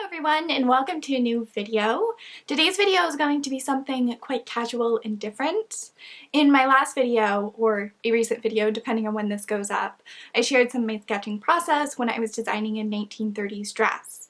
everyone, and welcome to a new video. Today's video is going to be something quite casual and different. In my last video, or a recent video depending on when this goes up, I shared some of my sketching process when I was designing a 1930s dress.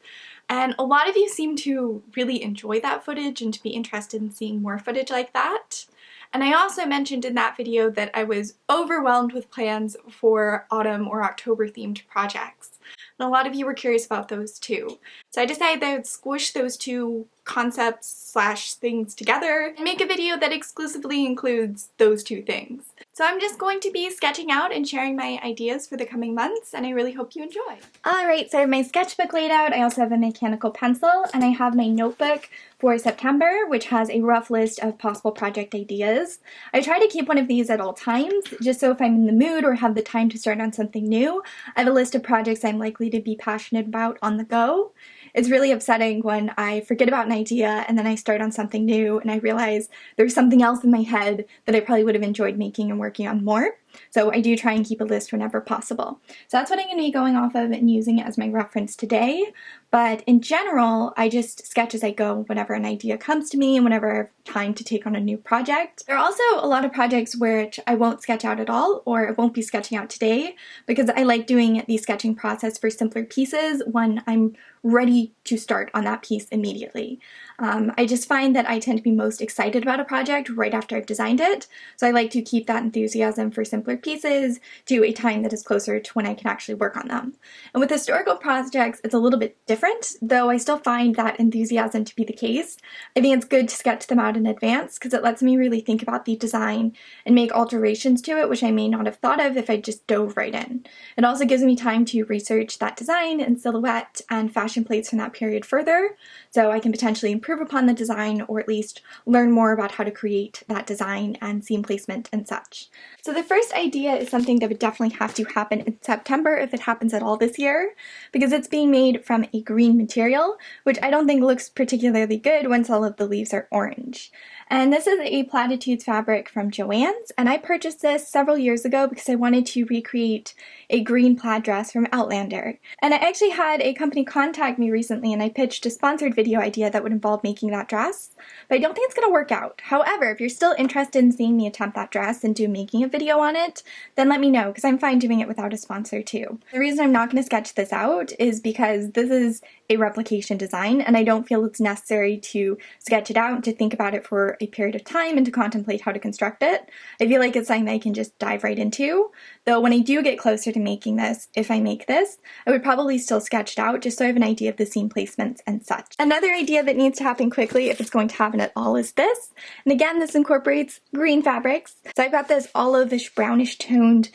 And a lot of you seem to really enjoy that footage and to be interested in seeing more footage like that. And I also mentioned in that video that I was overwhelmed with plans for autumn or October themed projects. And a lot of you were curious about those too. So I decided that I would squish those two concepts slash things together and make a video that exclusively includes those two things. So I'm just going to be sketching out and sharing my ideas for the coming months, and I really hope you enjoy. Alright, so I have my sketchbook laid out, I also have a mechanical pencil, and I have my notebook for September, which has a rough list of possible project ideas. I try to keep one of these at all times, just so if I'm in the mood or have the time to start on something new, I have a list of projects I'm likely to be passionate about on the go. It's really upsetting when I forget about an idea and then I start on something new and I realize there's something else in my head that I probably would have enjoyed making and working on more. So I do try and keep a list whenever possible. So that's what I'm going to be going off of and using it as my reference today. But in general, I just sketch as I go whenever an idea comes to me and whenever I have time to take on a new project. There are also a lot of projects which I won't sketch out at all, or I won't be sketching out today, because I like doing the sketching process for simpler pieces when I'm ready to start on that piece immediately. I just find that I tend to be most excited about a project right after I've designed it, so I like to keep that enthusiasm for simpler pieces to a time that is closer to when I can actually work on them. And with historical projects, it's a little bit different, though I still find that enthusiasm to be the case. I think it's good to sketch them out in advance because it lets me really think about the design and make alterations to it, which I may not have thought of if I just dove right in. It also gives me time to research that design and silhouette and fashion plates from that period further, so I can potentially improve upon the design or at least learn more about how to create that design and seam placement and such. So the first idea is something that would definitely have to happen in September if it happens at all this year, because it's being made from a green material, which I don't think looks particularly good once all of the leaves are orange. And this is a Platitudes fabric from Joann's, and I purchased this several years ago because I wanted to recreate a green plaid dress from Outlander. And I actually had a company contact me recently and I pitched a sponsored video idea that would involve making that dress, but I don't think it's going to work out. However, if you're still interested in seeing me attempt that dress and making a video on it, then let me know, because I'm fine doing it without a sponsor too. The reason I'm not going to sketch this out is because this is a replication design and I don't feel it's necessary to sketch it out and to think about it for a period of time and to contemplate how to construct it. I feel like it's something that I can just dive right into, though when I do get closer to making this, if I make this, I would probably still sketch it out just so I have an idea of the seam placements and such. Another idea that needs to happen quickly, if it's going to happen at all, is this. And again, this incorporates green fabrics. So I've got this olive-ish brownish toned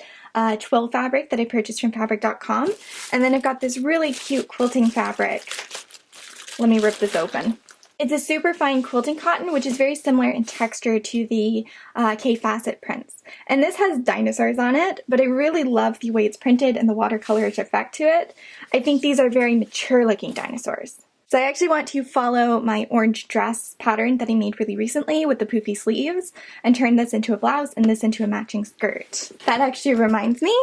twill fabric that I purchased from fabric.com, and then I've got this really cute quilting fabric. Let me rip this open. It's a super fine quilting cotton, which is very similar in texture to the K-facet prints. And this has dinosaurs on it, but I really love the way it's printed and the watercolorish effect to it. I think these are very mature looking dinosaurs. So I actually want to follow my orange dress pattern that I made really recently with the poofy sleeves and turn this into a blouse and this into a matching skirt. That actually reminds me,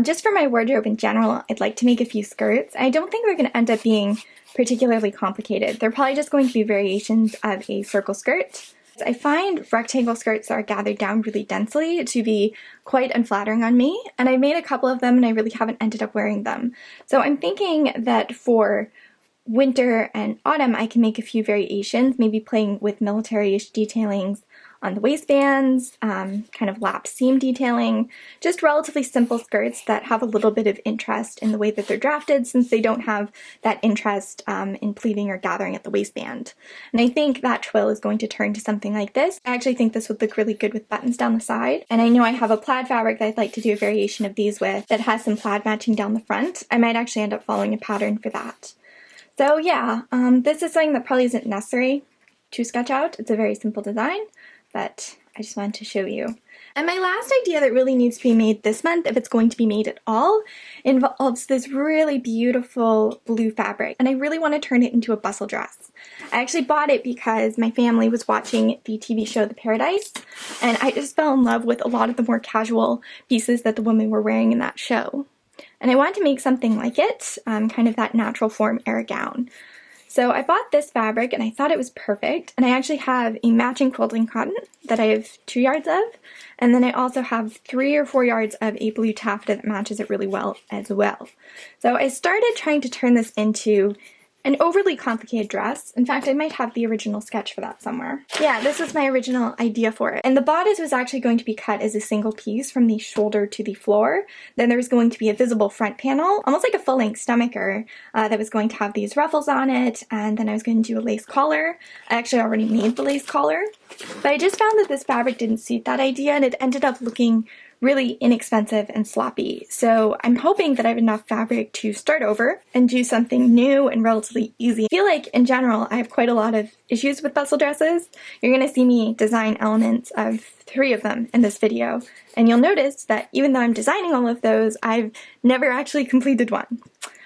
just for my wardrobe in general, I'd like to make a few skirts. I don't think they're going to end up being particularly complicated. They're probably just going to be variations of a circle skirt. I find rectangle skirts that are gathered down really densely to be quite unflattering on me, and I made a couple of them and I really haven't ended up wearing them. So I'm thinking that for winter and autumn I can make a few variations, maybe playing with military-ish detailings on the waistbands, kind of lap seam detailing, just relatively simple skirts that have a little bit of interest in the way that they're drafted, since they don't have that interest in pleating or gathering at the waistband. And I think that twill is going to turn to something like this. I actually think this would look really good with buttons down the side, and I know I have a plaid fabric that I'd like to do a variation of these with that has some plaid matching down the front. I might actually end up following a pattern for that. So yeah, this is something that probably isn't necessary to sketch out. It's a very simple design, but I just wanted to show you. And my last idea that really needs to be made this month, if it's going to be made at all, involves this really beautiful blue fabric, and I really want to turn it into a bustle dress. I actually bought it because my family was watching the TV show The Paradise, and I just fell in love with a lot of the more casual pieces that the women were wearing in that show. And I wanted to make something like it, kind of that natural form era gown. So I bought this fabric and I thought it was perfect, and I actually have a matching quilting cotton that I have 2 yards of, and then I also have 3 or 4 yards of a blue taffeta that matches it really well as well. So I started trying to turn this into an overly complicated dress. In fact, I might have the original sketch for that somewhere. Yeah, this was my original idea for it. And the bodice was actually going to be cut as a single piece from the shoulder to the floor. Then there was going to be a visible front panel, almost like a full-length stomacher, that was going to have these ruffles on it, and then I was going to do a lace collar. I actually already made the lace collar, but I just found that this fabric didn't suit that idea, and it ended up looking really inexpensive and sloppy. So I'm hoping that I have enough fabric to start over and do something new and relatively easy. I feel like in general I have quite a lot of issues with bustle dresses. You're going to see me design elements of 3 of them in this video, and you'll notice that even though I'm designing all of those, I've never actually completed one.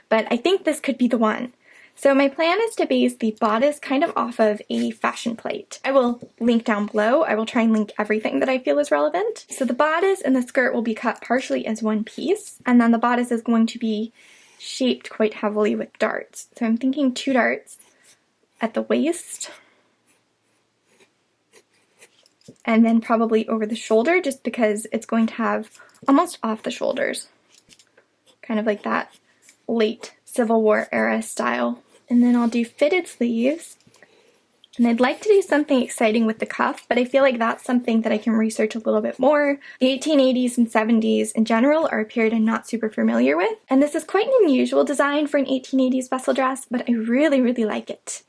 But I think this could be the one. So my plan is to base the bodice kind of off of a fashion plate. I will link down below. I will try and link everything that I feel is relevant. So the bodice and the skirt will be cut partially as one piece, and then the bodice is going to be shaped quite heavily with darts. So I'm thinking 2 darts at the waist, and then probably over the shoulder, just because it's going to have almost off the shoulders, kind of like that late Civil War era style. And then I'll do fitted sleeves, and I'd like to do something exciting with the cuff, but I feel like that's something that I can research a little bit more. The 1880s and 70s in general are a period I'm not super familiar with, and this is quite an unusual design for an 1880s bustle dress, but I really, really like it.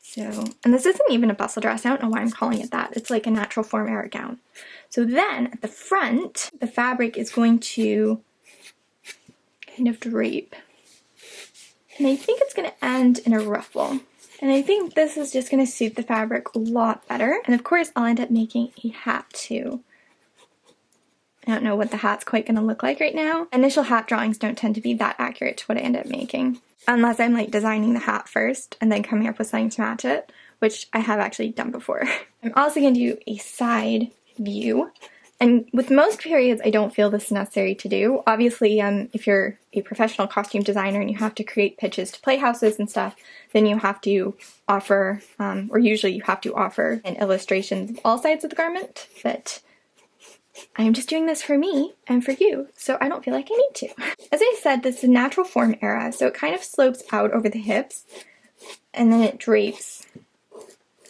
So, and this isn't even a bustle dress, I don't know why I'm calling it that. It's like a natural form era gown. So then at the front, the fabric is going to kind of drape. And I think it's going to end in a ruffle. And I think this is just going to suit the fabric a lot better. And of course, I'll end up making a hat too. I don't know what the hat's quite going to look like right now. Initial hat drawings don't tend to be that accurate to what I end up making. Unless I'm like designing the hat first and then coming up with something to match it, which I have actually done before. I'm also going to do a side view. And with most periods, I don't feel this is necessary to do. Obviously, if you're a professional costume designer and you have to create pitches to playhouses and stuff, then you have to offer, or usually you have to offer an illustration of all sides of the garment. But I'm just doing this for me and for you, so I don't feel like I need to. As I said, this is a natural form era, so it kind of slopes out over the hips, and then it drapes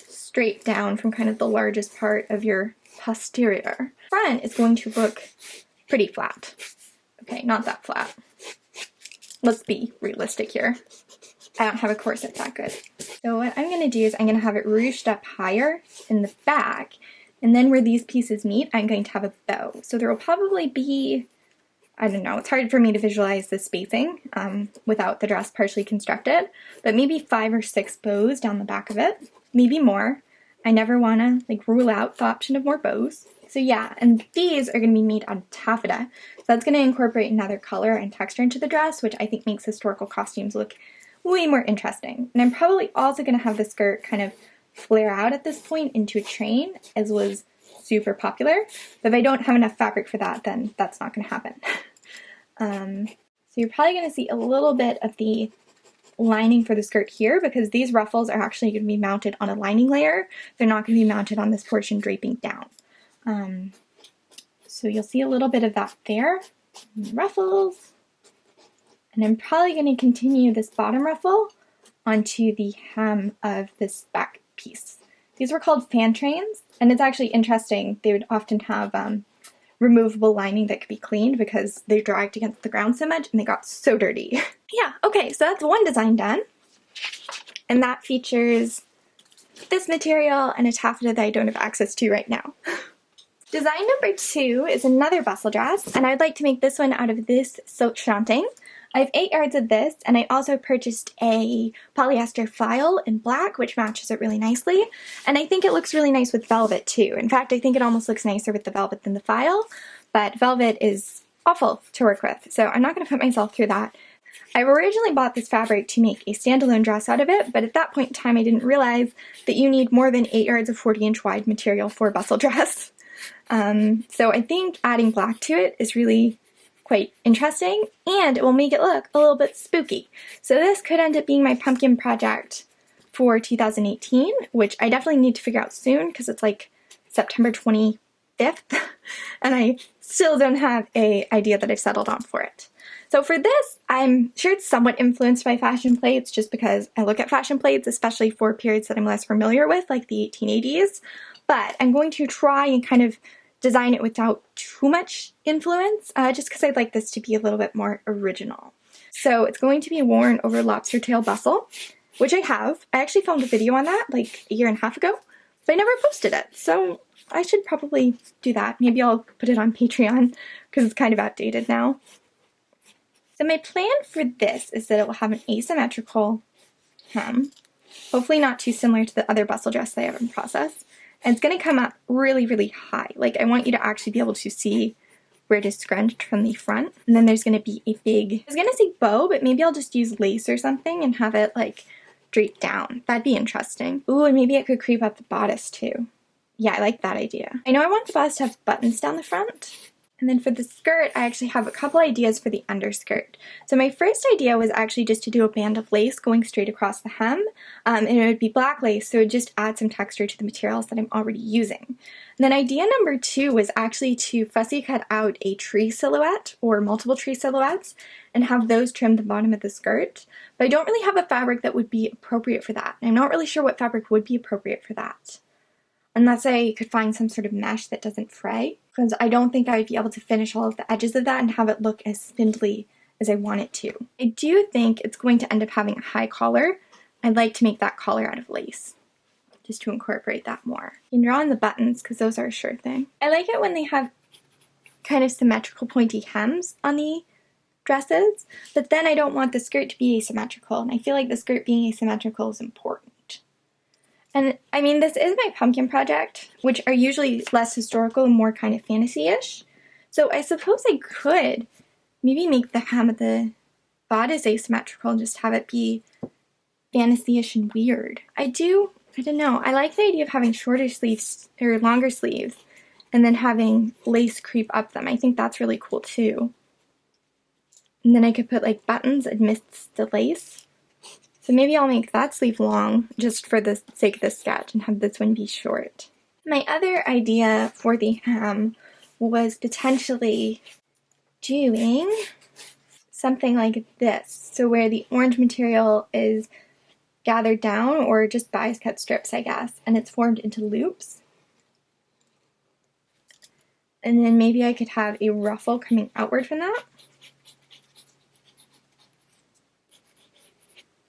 straight down from kind of the largest part of your posterior. Front is going to look pretty flat. Okay, not that flat. Let's be realistic here. I don't have a corset that good. So what I'm going to do is I'm going to have it ruched up higher in the back, and then where these pieces meet, I'm going to have a bow. So there will probably be, I don't know, it's hard for me to visualize the spacing without the dress partially constructed, but maybe 5 or 6 bows down the back of it, maybe more. I never want to like rule out the option of more bows. So yeah, and these are going to be made out of taffeta. So that's going to incorporate another color and texture into the dress, which I think makes historical costumes look way more interesting. And I'm probably also going to have the skirt kind of flare out at this point into a train, as was super popular. But if I don't have enough fabric for that, then that's not going to happen. So you're probably going to see a little bit of the lining for the skirt here, because these ruffles are actually going to be mounted on a lining layer. They're not going to be mounted on this portion draping down. So you'll see a little bit of that there. Ruffles. And I'm probably going to continue this bottom ruffle onto the hem of this back piece. These were called fan trains, and it's actually interesting. They would often have removable lining that could be cleaned because they dragged against the ground so much and they got so dirty. Yeah, okay, so that's one design done. And that features this material and a taffeta that I don't have access to right now. Design number 2 is another bustle dress, and I'd like to make this one out of this silk shanting. I have 8 yards of this, and I also purchased a polyester file in black, which matches it really nicely. And I think it looks really nice with velvet too. In fact, I think it almost looks nicer with the velvet than the file, but velvet is awful to work with, so I'm not going to put myself through that. I originally bought this fabric to make a standalone dress out of it, but at that point in time I didn't realize that you need more than 8 yards of 40-inch wide material for a bustle dress. So I think adding black to it is really quite interesting, and it will make it look a little bit spooky. So this could end up being my pumpkin project for 2018, which I definitely need to figure out soon because it's like September 25th and I still don't have an idea that I've settled on for it. So for this, I'm sure it's somewhat influenced by fashion plates just because I look at fashion plates, especially for periods that I'm less familiar with, like the 1880s, but I'm going to try and kind of design it without too much influence, just because I'd like this to be a little bit more original. So it's going to be worn over lobster tail bustle, which I have. I actually filmed a video on that like a year and a half ago, but I never posted it, so I should probably do that. Maybe I'll put it on Patreon because it's kind of outdated now. So my plan for this is that it will have an asymmetrical hem, hopefully not too similar to the other bustle dress that I have in process. And it's going to come up really, really high. Like, I want you to actually be able to see where it is scrunched from the front. And then there's going to be a big, I was going to say bow, but maybe I'll just use lace or something and have it like draped down. That'd be interesting. Ooh, and maybe it could creep up the bodice too. Yeah, I like that idea. I know I want the bodice to have buttons down the front. And then for the skirt, I actually have a couple ideas for the underskirt. So my first idea was actually just to do a band of lace going straight across the hem, and it would be black lace, so it would just add some texture to the materials that I'm already using. And then idea number 2 was actually to fussy cut out a tree silhouette or multiple tree silhouettes and have those trim the bottom of the skirt. But I don't really have a fabric that would be appropriate for that. And I'm not really sure what fabric would be appropriate for that, unless I could find some sort of mesh that doesn't fray, because I don't think I would be able to finish all of the edges of that and have it look as spindly as I want it to. I do think it's going to end up having a high collar. I'd like to make that collar out of lace, just to incorporate that more. You can draw in the buttons, because those are a sure thing. I like it when they have kind of symmetrical pointy hems on the dresses, but then I don't want the skirt to be asymmetrical, and I feel like the skirt being asymmetrical is important. And I mean, this is my pumpkin project, which are usually less historical and more kind of fantasy-ish. So I suppose I could maybe make the hem of the bodice asymmetrical and just have it be fantasy-ish and weird. I don't know. I like the idea of having shorter sleeves or longer sleeves and then having lace creep up them. I think that's really cool too. And then I could put like buttons amidst the lace. So maybe I'll make that sleeve long just for the sake of the sketch and have this one be short. My other idea for the hem was potentially doing something like this. So where the orange material is gathered down, or just bias cut strips, I guess, and it's formed into loops. And then maybe I could have a ruffle coming outward from that.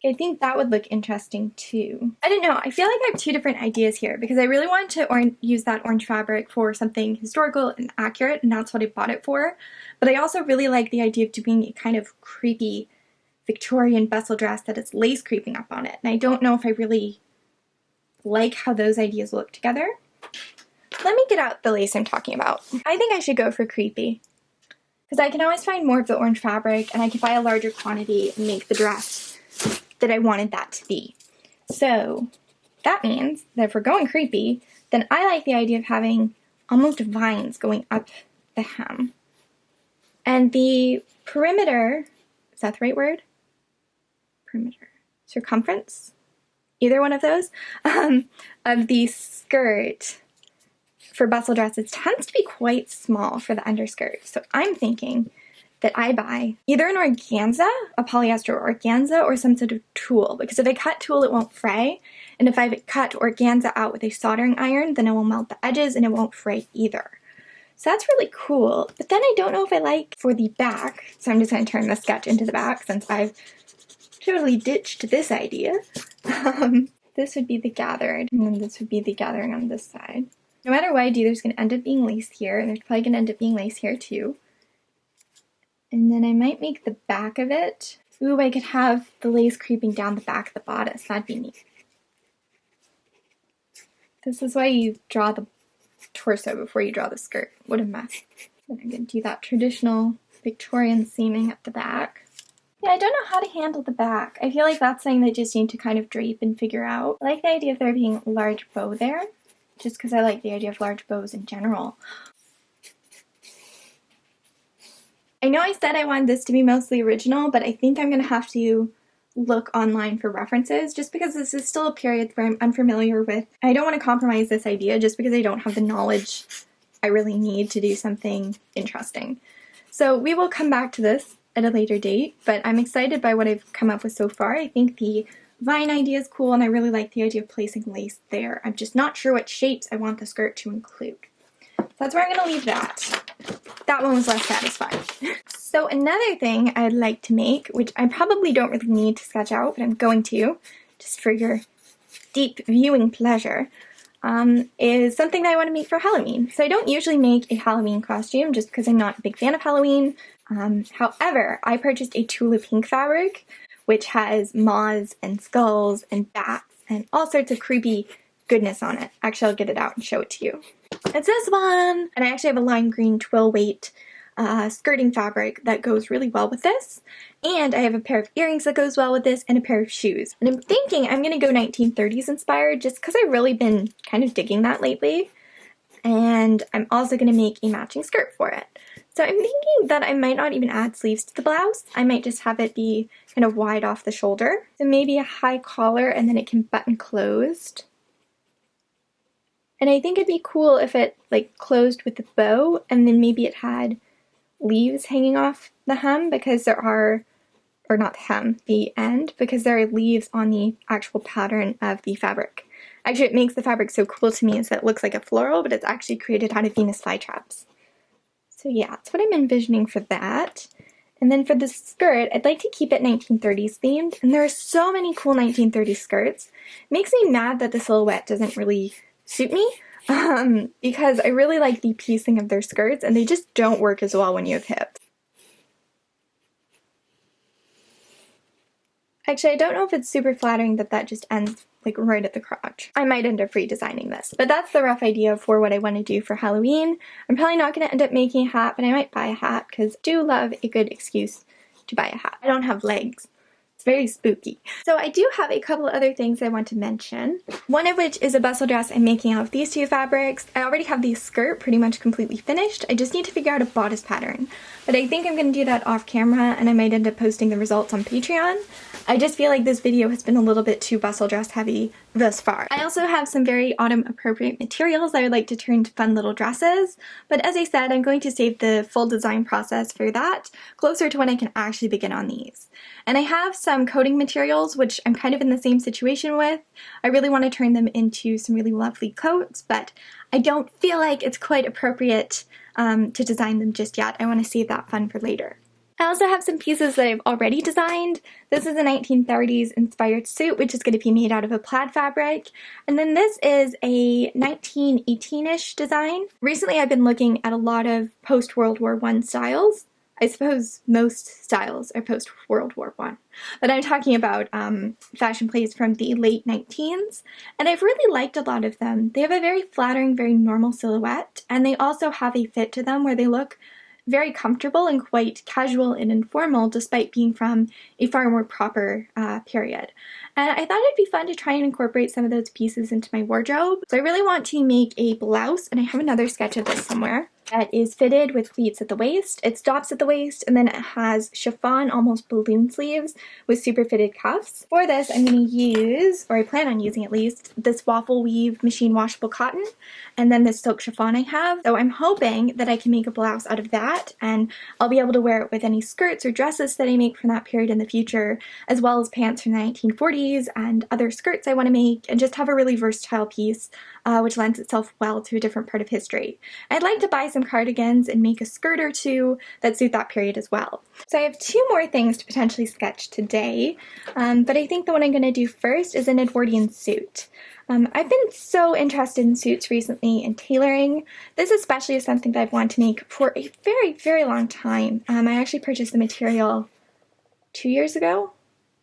I think that would look interesting too. I don't know, I feel like I have 2 different ideas here because I really wanted to use that orange fabric for something historical and accurate, and that's what I bought it for. But I also really like the idea of doing a kind of creepy Victorian bustle dress that has lace creeping up on it. And I don't know if I really like how those ideas look together. Let me get out the lace I'm talking about. I think I should go for creepy, because I can always find more of the orange fabric and I can buy a larger quantity and make the dress that I wanted that to be. So that means that if we're going creepy, then I like the idea of having almost vines going up the hem. And the perimeter, is that the right word? Perimeter. Circumference? Either one of those, of the skirt for bustle dresses tends to be quite small for the underskirt. So I'm thinking that I buy either an organza, a polyester organza, or some sort of tulle, because if I cut tulle it won't fray, and if I cut organza out with a soldering iron then it will melt the edges and it won't fray either. So that's really cool, but then I don't know if I like for the back, so I'm just going to turn the sketch into the back since I've totally ditched this idea. This would be the gathered, and then this would be the gathering on this side. No matter what I do, there's going to end up being lace here, and there's probably going to end up being lace here too. And then I might make the back of it. Ooh, I could have the lace creeping down the back of the bodice. That'd be neat. This is why you draw the torso before you draw the skirt. What a mess. Then I'm going to do that traditional Victorian seaming at the back. Yeah, I don't know how to handle the back. I feel like that's something that I just need to kind of drape and figure out. I like the idea of there being a large bow there, just because I like the idea of large bows in general. I know I said I wanted this to be mostly original, but I think I'm going to have to look online for references just because this is still a period where I'm unfamiliar with. I don't want to compromise this idea just because I don't have the knowledge I really need to do something interesting. So we will come back to this at a later date, but I'm excited by what I've come up with so far. I think the vine idea is cool and I really like the idea of placing lace there. I'm just not sure what shapes I want the skirt to include. So that's where I'm going to leave that. That one was less satisfying. So another thing I'd like to make, which I probably don't really need to sketch out, but I'm going to, just for your deep viewing pleasure, is something that I want to make for Halloween. So I don't usually make a Halloween costume just because I'm not a big fan of Halloween. However, I purchased a Tula Pink fabric, which has moths and skulls and bats and all sorts of creepy goodness on it. Actually, I'll get it out and show it to you. It's this one! And I actually have a lime green twill weight skirting fabric that goes really well with this. And I have a pair of earrings that goes well with this and a pair of shoes. And I'm thinking I'm going to go 1930s inspired just because I've really been kind of digging that lately. And I'm also going to make a matching skirt for it. So I'm thinking that I might not even add sleeves to the blouse. I might just have it be kind of wide off the shoulder. So maybe a high collar and then it can button closed. And I think it'd be cool if it like closed with a bow and then maybe it had leaves hanging off the hem because there are, or not the hem, the end, because there are leaves on the actual pattern of the fabric. Actually, it makes the fabric so cool to me is that it looks like a floral, but it's actually created out of Venus flytraps. So yeah, that's what I'm envisioning for that. And then for the skirt, I'd like to keep it 1930s themed, and there are so many cool 1930s skirts. It makes me mad that the silhouette doesn't really suit me, because I really like the piecing of their skirts, and they just don't work as well when you have hips. Actually, I don't know if it's super flattering that that just ends like right at the crotch. I might end up redesigning this, but that's the rough idea for what I want to do for Halloween. I'm probably not going to end up making a hat, but I might buy a hat because I do love a good excuse to buy a hat. I don't have legs. It's very spooky. So I do have a couple other things I want to mention. One of which is a bustle dress I'm making out of these two fabrics. I already have the skirt pretty much completely finished. I just need to figure out a bodice pattern. But I think I'm going to do that off camera and I might end up posting the results on Patreon. I just feel like this video has been a little bit too bustle dress heavy thus far. I also have some very autumn appropriate materials I would like to turn into fun little dresses, but as I said, I'm going to save the full design process for that closer to when I can actually begin on these. And I have some coating materials which I'm kind of in the same situation with. I really want to turn them into some really lovely coats, but I don't feel like it's quite appropriate to design them just yet. I want to save that fun for later. I also have some pieces that I've already designed. This is a 1930s inspired suit, which is going to be made out of a plaid fabric. And then this is a 1918-ish design. Recently I've been looking at a lot of post-World War I styles. I suppose most styles are post-World War I. But I'm talking about fashion plates from the late 19s. And I've really liked a lot of them. They have a very flattering, very normal silhouette. And they also have a fit to them where they look very comfortable and quite casual and informal despite being from a far more proper period. And I thought it'd be fun to try and incorporate some of those pieces into my wardrobe. So I really want to make a blouse, and I have another sketch of this somewhere, that is fitted with pleats at the waist. It stops at the waist and then it has chiffon, almost balloon sleeves with super fitted cuffs. For this I'm going to use, or I plan on using at least, this waffle weave machine washable cotton and then this silk chiffon I have. So I'm hoping that I can make a blouse out of that and I'll be able to wear it with any skirts or dresses that I make from that period in the future, as well as pants from the 1940s and other skirts I want to make, and just have a really versatile piece which lends itself well to a different part of history. I'd like to buy some cardigans and make a skirt or two that suit that period as well. So I have two more things to potentially sketch today, but I think the one I'm going to do first is an Edwardian suit. I've been so interested in suits recently and tailoring. This especially is something that I've wanted to make for a very, very long time. I actually purchased the material 2 years ago?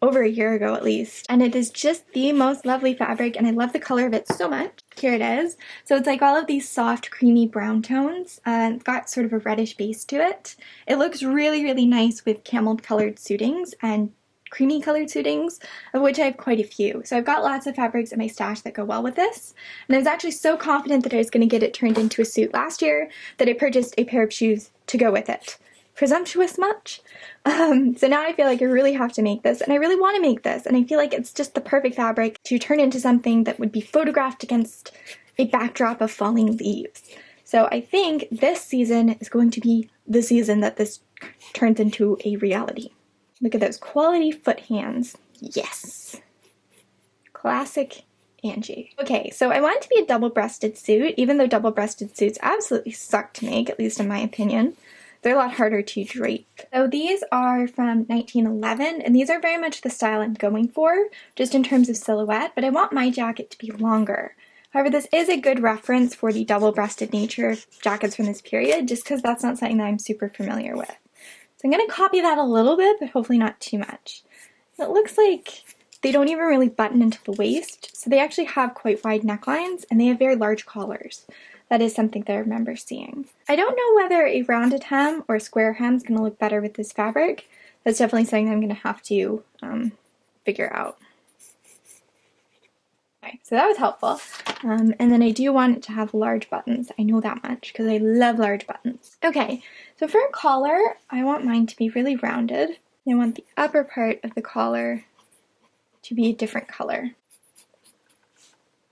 Over a year ago at least, and it is just the most lovely fabric and I love the color of it so much. Here it is. So it's like all of these soft creamy brown tones and it's got sort of a reddish base to it. It looks really, really nice with camel colored suitings and creamy colored suitings, of which I have quite a few. So I've got lots of fabrics in my stash that go well with this, and I was actually so confident that I was going to get it turned into a suit last year that I purchased a pair of shoes to go with it. presumptuous much. So now I feel like I really have to make this, and I really want to make this, and I feel like it's just the perfect fabric to turn into something that would be photographed against a backdrop of falling leaves. So I think this season is going to be the season that this turns into a reality. Look at those quality foot hands. Yes. Classic Angie. Okay, so I want it to be a double-breasted suit, even though double-breasted suits absolutely suck to make, at least in my opinion. They're a lot harder to drape. So these are from 1911, and these are very much the style I'm going for, just in terms of silhouette, but I want my jacket to be longer. However, this is a good reference for the double-breasted nature of jackets from this period, just because that's not something that I'm super familiar with. So I'm going to copy that a little bit, but hopefully not too much. It looks like they don't even really button into the waist, so they actually have quite wide necklines, and they have very large collars. That is something that I remember seeing. I don't know whether a rounded hem or a square hem is going to look better with this fabric. That's definitely something that I'm going to have to figure out. Okay, so that was helpful. And then I do want it to have large buttons. I know that much because I love large buttons. Okay, so for a collar, I want mine to be really rounded. I want the upper part of the collar to be a different color.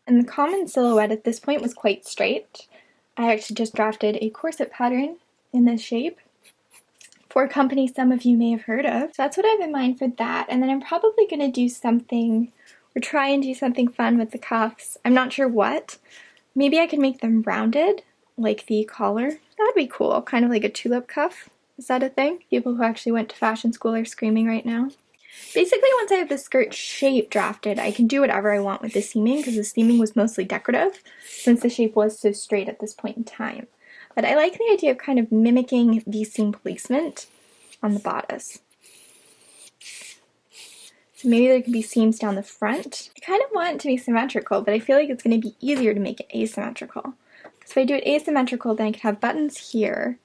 And the common silhouette at this point was quite straight. I actually just drafted a corset pattern in this shape for a company some of you may have heard of. So that's what I have in mind for that. And then I'm probably going to do something, or try and do something fun with the cuffs. I'm not sure what. Maybe I could make them rounded, like the collar. That would be cool, kind of like a tulip cuff. Is that a thing? People who actually went to fashion school are screaming right now. Basically, once I have the skirt shape drafted, I can do whatever I want with the seaming, because the seaming was mostly decorative, since the shape was so straight at this point in time. But I like the idea of kind of mimicking the seam placement on the bodice. So maybe there could be seams down the front. I kind of want it to be symmetrical, but I feel like it's going to be easier to make it asymmetrical. Because if I do it asymmetrical, then I could have buttons here,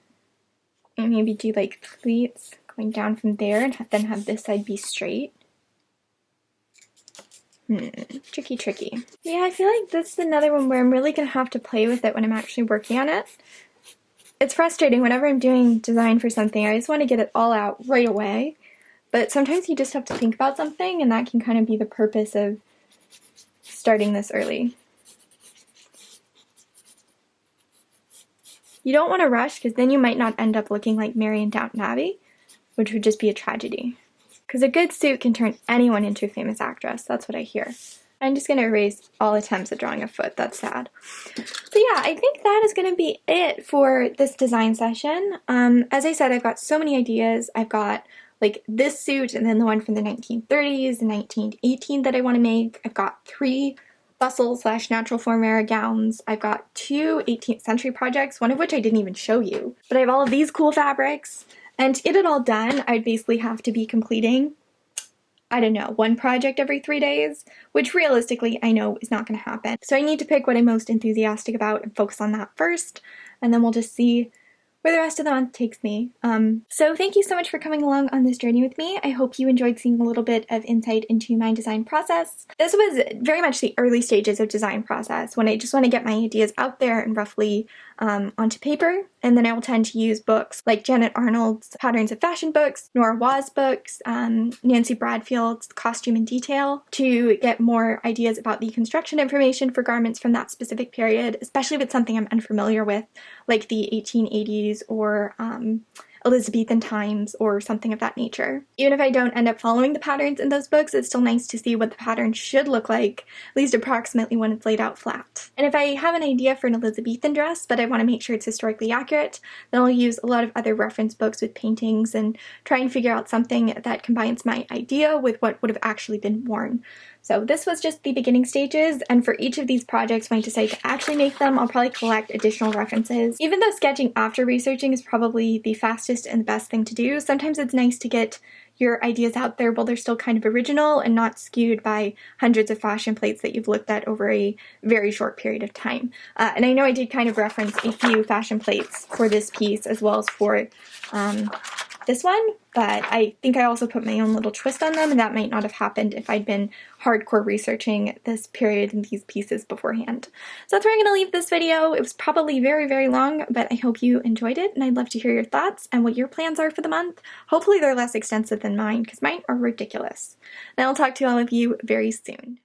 and maybe do like pleats going down from there, and then have this side be straight. Tricky. Yeah, I feel like this is another one where I'm really going to have to play with it when I'm actually working on it. It's frustrating whenever I'm doing design for something. I just want to get it all out right away. But sometimes you just have to think about something, and that can kind of be the purpose of starting this early. You don't want to rush, because then you might not end up looking like Mary in Downton Abbey, which would just be a tragedy. Because a good suit can turn anyone into a famous actress. That's what I hear. I'm just going to erase all attempts at drawing a foot. That's sad. So yeah, I think that is going to be it for this design session. As I said, I've got so many ideas. I've got like this suit, and then the one from the 1930s and 1918 that I want to make. I've got 3 bustle / natural form era gowns. I've got 2 18th century projects, one of which I didn't even show you. But I have all of these cool fabrics. And to get it all done, I'd basically have to be completing, I don't know, 1 project every 3 days, which realistically I know is not going to happen. So I need to pick what I'm most enthusiastic about and focus on that first, and then we'll just see where the rest of the month takes me. So thank you so much for coming along on this journey with me. I hope you enjoyed seeing a little bit of insight into my design process. This was very much the early stages of design process, when I just want to get my ideas out there and roughly onto paper, and then I will tend to use books like Janet Arnold's Patterns of Fashion books, Norah Waugh's books, Nancy Bradfield's Costume in Detail, to get more ideas about the construction information for garments from that specific period, especially if it's something I'm unfamiliar with, like the 1880s or Elizabethan times or something of that nature. Even if I don't end up following the patterns in those books, it's still nice to see what the pattern should look like, at least approximately when it's laid out flat. And if I have an idea for an Elizabethan dress, but I want to make sure it's historically accurate, then I'll use a lot of other reference books with paintings and try and figure out something that combines my idea with what would have actually been worn. So this was just the beginning stages, and for each of these projects, when I decide to actually make them, I'll probably collect additional references. Even though sketching after researching is probably the fastest and the best thing to do, sometimes it's nice to get your ideas out there while they're still kind of original and not skewed by hundreds of fashion plates that you've looked at over a very short period of time. And I know I did kind of reference a few fashion plates for this piece, as well as for this one, but I think I also put my own little twist on them, and that might not have happened if I'd been hardcore researching this period and these pieces beforehand. So that's where I'm going to leave this video. It was probably very, very long, but I hope you enjoyed it, and I'd love to hear your thoughts and what your plans are for the month. Hopefully they're less extensive than mine, because mine are ridiculous. And I'll talk to all of you very soon.